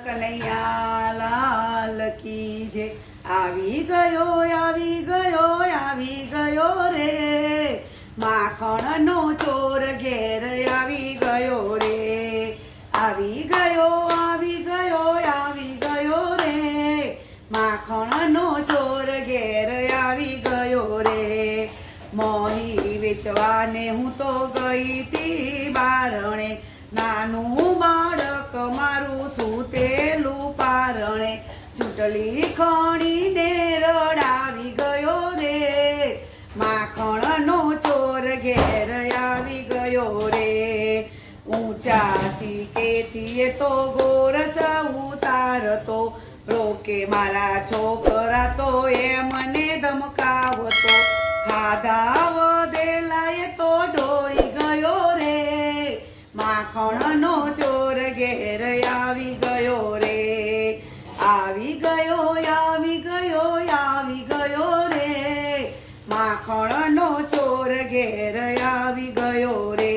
કનૈયા લાલ કી જય। આવી ગયો રે માખણનો ચોર ઘેર આવી ગયો રે। આવી ગયો રે માખણનો ચોર ઘેર આવી ગયો રે। મોહી વેચવાને હું તો ગઈ તી બારણે, નાનું બાળક મારું સૂતેલું પારણે, ચૂંટલી ખણીને રડાવી ગયો રે। માખણનો ચોર ઘેર આવી ગયો રે। ઊંચા સિકેથી તો ગોરસ ઉતારતો, રોકે મારા છોકરા તો એ મને ધમકાવતો, ખાધા વધેલાએ તો ઢોળી ગયો રે। માખણનો ચોર ઘેર આવી ગયો રે। આવી ગયો રે માખણનો ચોર ઘેર આવી ગયો રે।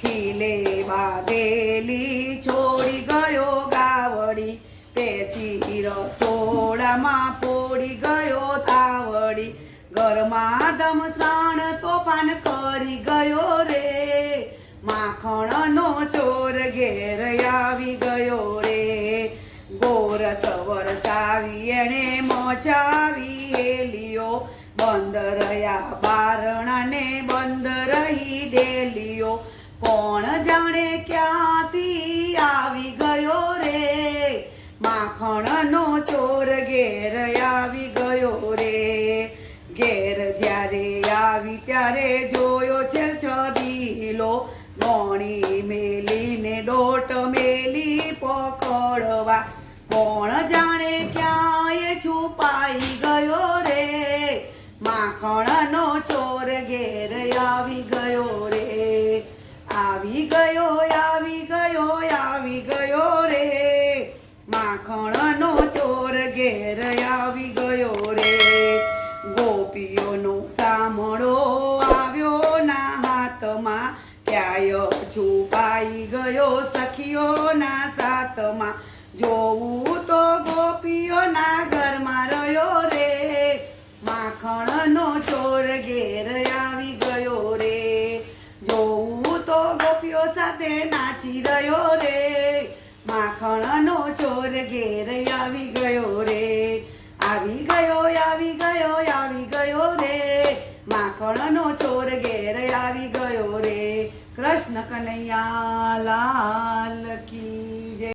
ખીલે બાંધેલી છોડી ગયો ગાવડી, તે શિર સોડામાં પોડી ગયો તાવડી, ઘરમાં ધમસાણ તોફાન કરી ગયો રે। માખણનો ચોર ઘેર આવી ગયો રે। ગોરસ વરસાવી એણે મચાવી હેલિયો, બંધ રહ્યા બારણાને બંધ રહી ડેલીઓ, કોણ જાણે ક્યાંથી આવી ગયો રે। માખણનો ચોર ઘેર આવી ગયો રે। ઘેર જ્યારે આવી ત્યારે જોયો છે છબીલો, ગોણી મેલીને દોટ મેલી પકડવા, કોણ જાણે ક્યાંય છુપાઈ ગયો રે। માખણનો ચોર ઘેર આવી ગયો રે। આવી ગયો રે માખણનો ચોર ઘેર આવી ગયો રે। ગોપીઓનો સામળો આવ્યો ના હાથમાં, ક્યાંય છુપાઈ ગયો સખીઓના સાથમાં, જોવું તો ગોપીઓના ઘરમાં રહ્યો રે। માખણનો ચોર ઘેર આવી ગયો રે। જોવું તો ગોપીઓ સાથે નાચી રહ્યો રે। માખણનો ચોર ઘેર આવી ગયો રે। આવી ગયો રે માખણનો ચોર ઘેર આવી ગયો રે। કૃષ્ણ કનૈયા લાલ કી